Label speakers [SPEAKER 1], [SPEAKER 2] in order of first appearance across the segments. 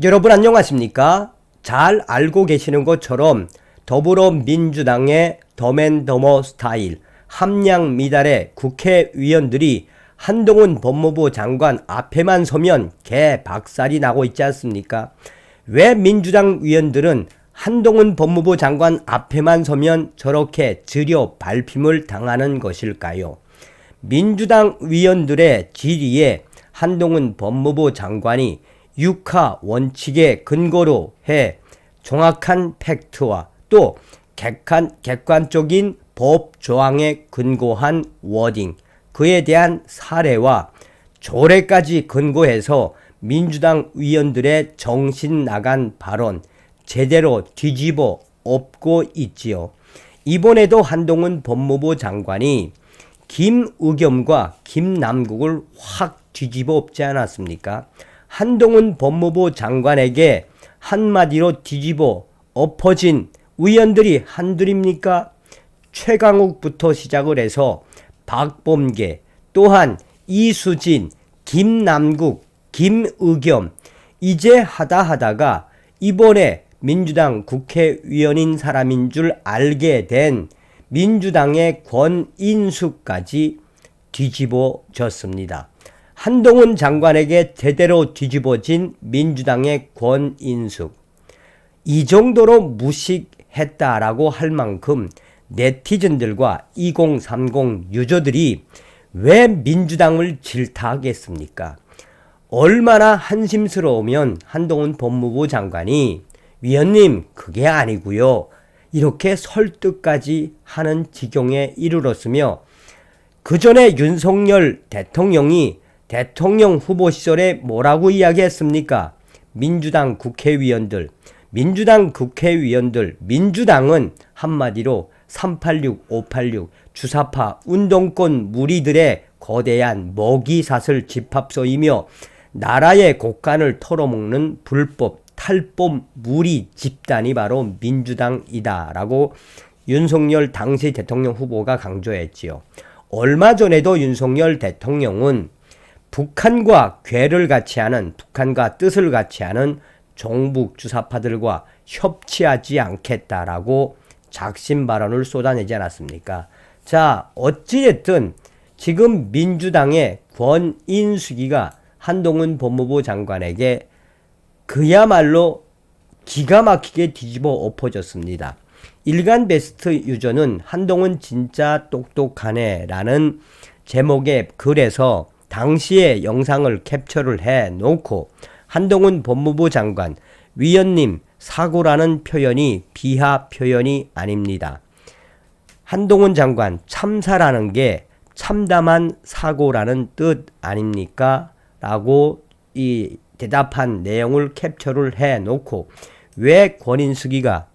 [SPEAKER 1] 여러분 안녕하십니까? 잘 알고 계시는 것처럼 더불어민주당의 더맨더머 스타일 함량 미달의 국회의원들이 한동훈 법무부 장관 앞에만 서면 개박살이 나고 있지 않습니까? 왜 민주당 의원들은 한동훈 법무부 장관 앞에만 서면 저렇게 지려 밟힘을 당하는 것일까요? 민주당 의원들의 질의에 한동훈 법무부 장관이 육하 원칙에 근거로 해 정확한 팩트와 또 객관적인 법 조항에 근거한 워딩, 그에 대한 사례와 조례까지 근거해서 민주당 의원들의 정신 나간 발언 제대로 뒤집어 엎고 있지요. 이번에도 한동훈 법무부 장관이 김의겸과 김남국을 확 뒤집어 엎지 않았습니까? 한동훈 법무부 장관에게 한마디로 뒤집어 엎어진 의원들이 한둘입니까? 최강욱부터 시작을 해서 박범계, 또한 이수진, 김남국, 김의겸, 이제 하다가 이번에 민주당 국회의원인 사람인 줄 알게 된 민주당의 권인숙까지 뒤집어졌습니다. 한동훈 장관에게 제대로 뒤집어진 민주당의 권인숙. 이 정도로 무식했다라고 할 만큼 네티즌들과 2030 유저들이 왜 민주당을 질타하겠습니까? 얼마나 한심스러우면 한동훈 법무부 장관이 위원님 그게 아니고요, 이렇게 설득까지 하는 지경에 이르렀으며, 그 전에 윤석열 대통령이 대통령 후보 시절에 뭐라고 이야기했습니까? 민주당 국회의원들, 민주당은 한마디로 386, 586 주사파 운동권 무리들의 거대한 먹이사슬 집합소이며 나라의 곳간을 털어먹는 불법 탈법 무리 집단이 바로 민주당이다라고 윤석열 당시 대통령 후보가 강조했지요. 얼마 전에도 윤석열 대통령은 북한과 궤를 같이 하는, 북한과 뜻을 같이 하는 종북 주사파들과 협치하지 않겠다라고 작심 발언을 쏟아내지 않았습니까? 자, 어찌됐든 지금 민주당의 권인숙이가 한동훈 법무부 장관에게 그야말로 기가 막히게 뒤집어 엎어졌습니다. 일간 베스트 유저는 한동훈 진짜 똑똑하네 라는 제목의 글에서 당시의 영상을 캡처를 해 놓고 한동훈 법무부 장관, 위원님 사고라는 표현이 비하 표현이 아닙니다. 한동훈 장관, 참사라는 게 참담한 사고라는 뜻 아닙니까? 라고 이 대답한 내용을 캡처를 해 놓고 왜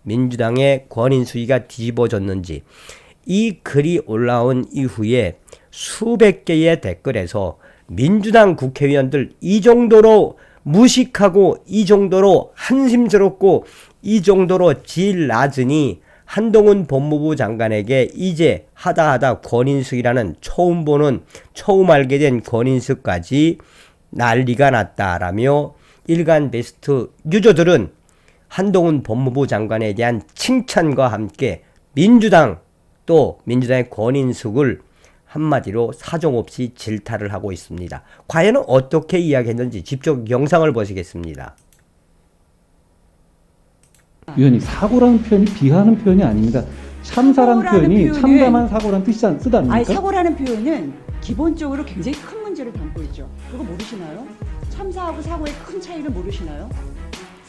[SPEAKER 1] 민주당의 권인숙이가 뒤집어졌는지, 이 글이 올라온 이후에 수백 개의 댓글에서 민주당 국회의원들 이 정도로 무식하고 이 정도로 한심스럽고 이 정도로 질 낮으니 한동훈 법무부 장관에게 이제 하다 권인숙이라는 처음 알게 된 권인숙까지 난리가 났다라며 일간 베스트 유저들은 한동훈 법무부 장관에 대한 칭찬과 함께 민주당의 권인숙을 한마디로 사정없이 질타를 하고 있습니다. 과연 어떻게 이야기했는지 직접 영상을 보시겠습니다.
[SPEAKER 2] 위원님, 사고라는 표현이 비하하는 표현이 아닙니다. 참사라는 표현이 참담한 사고라는 뜻이 쓰다 아닙니까?
[SPEAKER 3] 아니, 사고라는 표현은 기본적으로 굉장히 큰 문제를 담고 있죠. 그거 모르시나요? 참사하고 사고의 큰 차이를 모르시나요?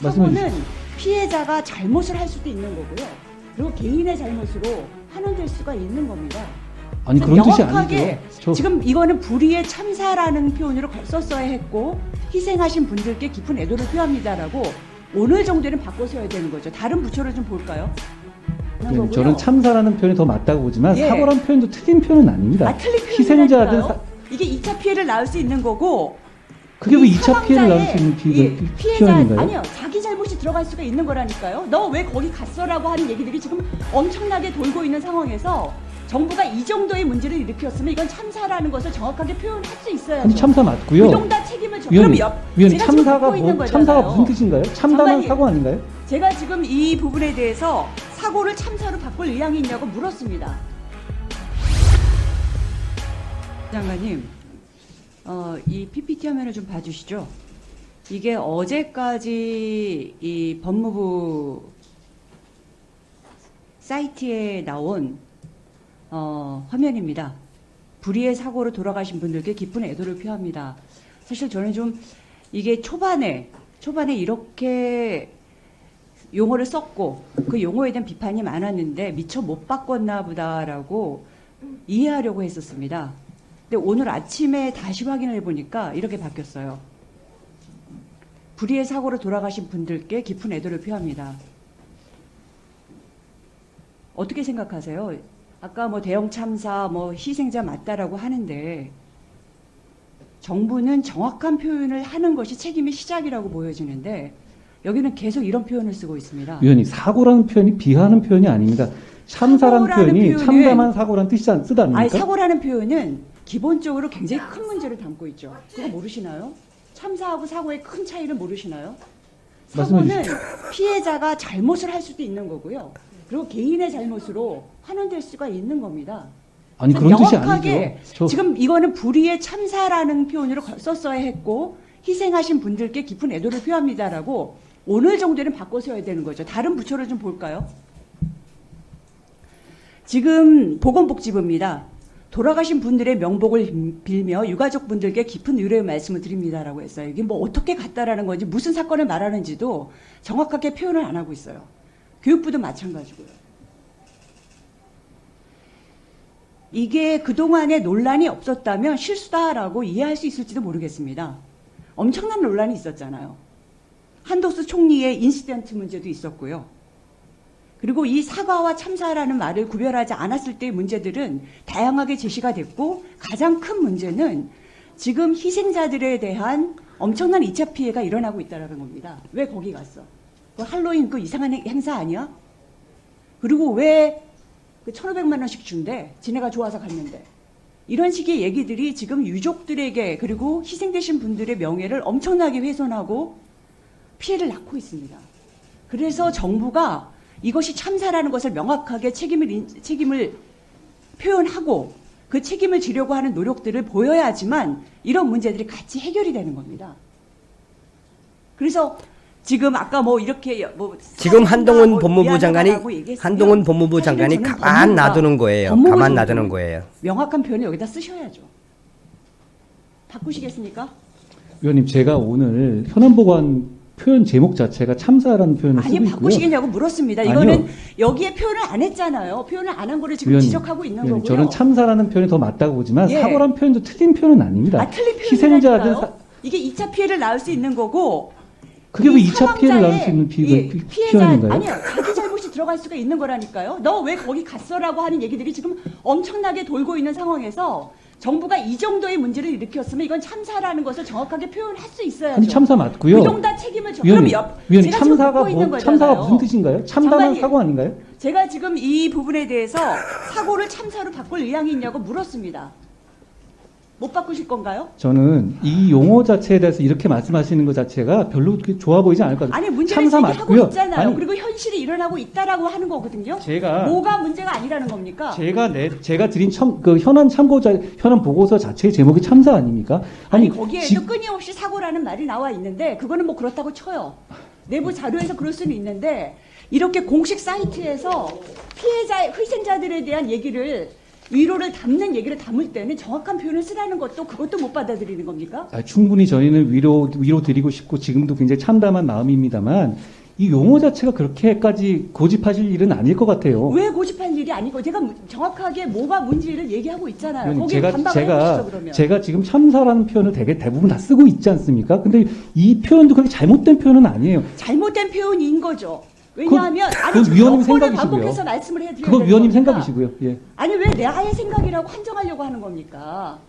[SPEAKER 3] 사고는 피해자가 잘못을 할 수도 있는 거고요. 그리고 개인의 잘못으로 환원될 수가 있는 겁니다.
[SPEAKER 2] 아니, 그런 뜻이 아니죠.
[SPEAKER 3] 지금 이거는 불의의 참사라는 표현으로 썼어야 했고, 희생하신 분들께 깊은 애도를 표합니다라고 오늘 정도는 바꿔서야 되는 거죠. 다른 부처를 좀 볼까요?
[SPEAKER 2] 네, 저는 참사라는 표현이 더 맞다고 보지만,
[SPEAKER 3] 예.
[SPEAKER 2] 사고라는 표현도 틀린 표현은 아닙니다.
[SPEAKER 3] 틀린
[SPEAKER 2] 희생자들
[SPEAKER 3] 이게 2차 피해를 낳을 수 있는 거고,
[SPEAKER 2] 그게 왜 2차 피해를 낳을 수 있는 표현인가요?
[SPEAKER 3] 아니요, 자기 잘못이 들어갈 수가 있는 거라니까요. 너 왜 거기 갔어라고 하는 얘기들이 지금 엄청나게 돌고 있는 상황에서 정부가 이 정도의 문제를 일으켰으면 이건 참사라는 것을 정확하게 표현할 수 있어야죠.
[SPEAKER 2] 아니 참사 맞고요.
[SPEAKER 3] 유동다 책임을
[SPEAKER 2] 위원님, 위원님
[SPEAKER 3] 제가 지금
[SPEAKER 2] 참사가
[SPEAKER 3] 듣고 있는
[SPEAKER 2] 뭐 참사가
[SPEAKER 3] 거잖아요.
[SPEAKER 2] 무슨 뜻인가요? 참담한
[SPEAKER 3] 장관님.
[SPEAKER 2] 사고 아닌가요?
[SPEAKER 3] 제가 지금 이 부분에 대해서 사고를 참사로 바꿀 의향이 있냐고 물었습니다. 장관님, 이 PPT 화면을 좀 봐주시죠. 이게 어제까지 이 법무부 사이트에 나온 화면입니다. 불의의 사고로 돌아가신 분들께 깊은 애도를 표합니다. 사실 저는 좀 이게 초반에 이렇게 용어를 썼고 그 용어에 대한 비판이 많았는데 미처 못 바꿨나 보다라고 이해하려고 했었습니다. 근데 오늘 아침에 다시 확인을 해보니까 이렇게 바뀌었어요. 불의의 사고로 돌아가신 분들께 깊은 애도를 표합니다. 어떻게 생각하세요? 아까 뭐 대형 참사, 뭐 희생자 맞다라고 하는데 정부는 정확한 표현을 하는 것이 책임의 시작이라고 보여지는데 여기는 계속 이런 표현을 쓰고 있습니다.
[SPEAKER 2] 위원님, 사고라는 표현이 비하하는 표현이 아닙니다. 참사라는
[SPEAKER 3] 사고라는
[SPEAKER 2] 표현이
[SPEAKER 3] 표현은-
[SPEAKER 2] 참담한 사고라는 뜻이 쓰다 아닙니까?
[SPEAKER 3] 아니, 사고라는 표현은 기본적으로 굉장히 큰 문제를 담고 있죠. 그거 모르시나요? 참사하고 사고의 큰 차이를 모르시나요?
[SPEAKER 2] 말씀해
[SPEAKER 3] 사고는 피해자가 잘못을 할 수도 있는 거고요. 그리고 개인의 잘못으로 환원될 수가 있는 겁니다.
[SPEAKER 2] 아니
[SPEAKER 3] 그래서
[SPEAKER 2] 그런 뜻이
[SPEAKER 3] 명확하게
[SPEAKER 2] 아니죠.
[SPEAKER 3] 지금 이거는 불의의 참사라는 표현으로 썼어야 했고 희생하신 분들께 깊은 애도를 표합니다라고 오늘 정도는 바꿔 써야 되는 거죠. 다른 부처를 좀 볼까요? 지금 보건복지부입니다. 돌아가신 분들의 명복을 빌며 유가족 분들께 깊은 위로의 말씀을 드립니다라고 했어요. 이게 뭐 어떻게 갔다라는 건지 무슨 사건을 말하는지도 정확하게 표현을 안 하고 있어요. 교육부도 마찬가지고요. 이게 그동안에 논란이 없었다면 실수다라고 이해할 수 있을지도 모르겠습니다. 엄청난 논란이 있었잖아요. 한덕수 총리의 인시던트 문제도 있었고요. 그리고 이 사과와 참사라는 말을 구별하지 않았을 때의 문제들은 다양하게 제시가 됐고 가장 큰 문제는 지금 희생자들에 대한 엄청난 2차 피해가 일어나고 있다는 겁니다. 왜 거기 갔어? 그 할로윈 그 이상한 행사 아니야? 그리고 왜 그 1,500만 원씩 준대? 지네가 좋아서 갔는데. 이런 식의 얘기들이 지금 유족들에게 그리고 희생되신 분들의 명예를 엄청나게 훼손하고 피해를 낳고 있습니다. 그래서 정부가 이것이 참사라는 것을 명확하게 책임을 표현하고 그 책임을 지려고 하는 노력들을 보여야지만 이런 문제들이 같이 해결이 되는 겁니다. 그래서 지금 아까 뭐 이렇게 뭐
[SPEAKER 1] 지금 한동훈 법무부
[SPEAKER 3] 미안하다라고 얘기했으면
[SPEAKER 1] 한동훈 법무부
[SPEAKER 3] 사실은
[SPEAKER 1] 장관이
[SPEAKER 3] 저는
[SPEAKER 1] 가만
[SPEAKER 3] 법무부가
[SPEAKER 1] 놔두는 거예요.
[SPEAKER 3] 법무부
[SPEAKER 1] 가만
[SPEAKER 3] 정도는
[SPEAKER 1] 놔두는 거예요.
[SPEAKER 3] 명확한 표현을 여기다 쓰셔야죠. 바꾸시겠습니까?
[SPEAKER 2] 위원님, 제가 오늘 현안보고한 표현 제목 자체가 참사라는 표현을
[SPEAKER 3] 아니
[SPEAKER 2] 쓰고 있고요.
[SPEAKER 3] 바꾸시겠냐고 물었습니다.
[SPEAKER 2] 아니요.
[SPEAKER 3] 이거는 여기에 표현을 안 했잖아요. 표현을 안 한 거를 지금
[SPEAKER 2] 위원님,
[SPEAKER 3] 지적하고 있는
[SPEAKER 2] 위원님,
[SPEAKER 3] 거고요.
[SPEAKER 2] 저는 참사라는 표현이 더 맞다고 보지만
[SPEAKER 3] 예.
[SPEAKER 2] 사고라는 표현도 틀린 표현은 아닙니다.
[SPEAKER 3] 아, 틀린
[SPEAKER 2] 희생자들
[SPEAKER 3] 표현이라니까요. 이게 2차 피해를 낳을 수 있는 거고
[SPEAKER 2] 그게 왜
[SPEAKER 3] 이
[SPEAKER 2] 2차 피해를 낳을 수 있는
[SPEAKER 3] 피해자
[SPEAKER 2] 표현인가요?
[SPEAKER 3] 아니요. 자기 잘못이 들어갈 수가 있는 거라니까요. 너 왜 거기 갔어라고 하는 얘기들이 지금 엄청나게 돌고 있는 상황에서 정부가 이 정도의 문제를 일으켰으면 이건 참사라는 것을 정확하게 표현할 수 있어야죠.
[SPEAKER 2] 아니 참사 맞고요.
[SPEAKER 3] 유동다 책임을
[SPEAKER 2] 위원님,
[SPEAKER 3] 제가
[SPEAKER 2] 위원님
[SPEAKER 3] 지금
[SPEAKER 2] 참사가
[SPEAKER 3] 듣고 있는
[SPEAKER 2] 뭐 참사가
[SPEAKER 3] 거잖아요.
[SPEAKER 2] 무슨 뜻인가요? 참담한
[SPEAKER 3] 장관님.
[SPEAKER 2] 사고 아닌가요?
[SPEAKER 3] 제가 지금 이 부분에 대해서 사고를 참사로 바꿀 의향이 있냐고 물었습니다. 못 바꾸실 건가요?
[SPEAKER 2] 저는 이 용어 자체에 대해서 이렇게 말씀하시는 것 자체가 별로 그렇게 좋아 보이지 않을 것 같아요.
[SPEAKER 3] 아니 문제를
[SPEAKER 2] 참사
[SPEAKER 3] 제기하고
[SPEAKER 2] 맞고요.
[SPEAKER 3] 있잖아요.
[SPEAKER 2] 아니,
[SPEAKER 3] 그리고 현실이 일어나고 있다라고 하는 거거든요.
[SPEAKER 2] 제가
[SPEAKER 3] 뭐가 문제가 아니라는 겁니까?
[SPEAKER 2] 제가 드린 그 현안 현안 보고서 자체의 제목이 참사 아닙니까?
[SPEAKER 3] 아니 거기에도 끊임없이 사고라는 말이 나와 있는데 그거는 뭐 그렇다고 쳐요. 내부 자료에서 그럴 수는 있는데 이렇게 공식 사이트에서 희생자들에 대한 얘기를 위로를 담는 얘기를 담을 때는 정확한 표현을 쓰라는 것도 그것도 못 받아들이는 겁니까?
[SPEAKER 2] 충분히 저희는 위로 드리고 싶고 지금도 굉장히 참담한 마음입니다만 이 용어 자체가 그렇게까지 고집하실 일은 아닐 것 같아요.
[SPEAKER 3] 왜 고집할 일이 아니고 제가 정확하게 뭐가 문제를 얘기하고 있잖아요.
[SPEAKER 2] 의원님,
[SPEAKER 3] 거기에 반박을 해주시죠 그러면.
[SPEAKER 2] 제가 지금 참사라는 표현을 대부분 다 쓰고 있지 않습니까? 근데 이 표현도 그렇게 잘못된 표현은 아니에요.
[SPEAKER 3] 잘못된 표현인 거죠. 왜냐하면
[SPEAKER 2] 그건 위원님 생각이시고요.
[SPEAKER 3] 반복해서 말씀을 해드려야
[SPEAKER 2] 그건
[SPEAKER 3] 되는
[SPEAKER 2] 위원님
[SPEAKER 3] 겁니다.
[SPEAKER 2] 생각이시고요. 예.
[SPEAKER 3] 아니 왜 나의 생각이라고 한정하려고 하는 겁니까?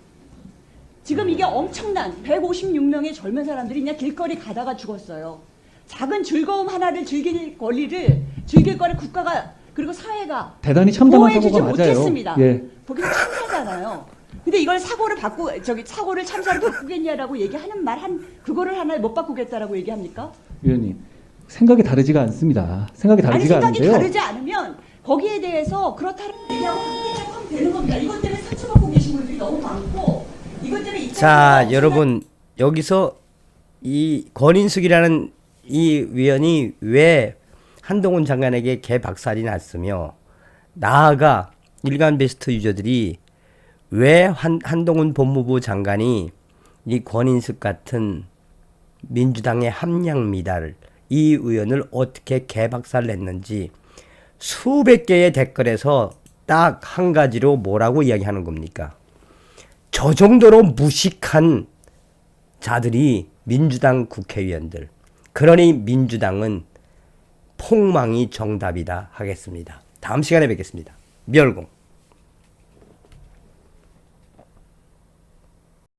[SPEAKER 3] 지금 이게 엄청난 156명의 젊은 사람들이 그냥 길거리 가다가 죽었어요. 작은 즐거움 하나를 즐길 거리 국가가 그리고 사회가
[SPEAKER 2] 대단히 참담한
[SPEAKER 3] 보호해주지
[SPEAKER 2] 사고가 맞아요.
[SPEAKER 3] 못했습니다.
[SPEAKER 2] 예.
[SPEAKER 3] 거기서 참사잖아요. 근데 이걸 사고를 참사로 바꾸겠냐라고 얘기하는 그거를 하나 못 바꾸겠다라고 얘기합니까?
[SPEAKER 2] 위원님, 생각이 다르지가 않습니다. 생각이 다르지가
[SPEAKER 3] 생각이
[SPEAKER 2] 않은데요.
[SPEAKER 3] 다르지 않으면 거기에 대해서 그렇다는 얘기하고 바꾸자고 하면 되는 겁니다. 이것 때문에 상처받고 계신 분들이 너무 많고 이것 때문에
[SPEAKER 1] 자, 여러분 여기서 이 권인숙이라는 이 위원이 왜 한동훈 장관에게 개박살이 났으며 나아가 일간 베스트 유저들이 왜 한동훈 법무부 장관이 이 권인숙 같은 민주당의 함량 미달 이 의원을 어떻게 개박살 냈는지 수백 개의 댓글에서 딱 한 가지로 뭐라고 이야기하는 겁니까? 저 정도로 무식한 자들이 민주당 국회의원들. 그러니 민주당은 폭망이 정답이다 하겠습니다. 다음 시간에 뵙겠습니다. 멸공.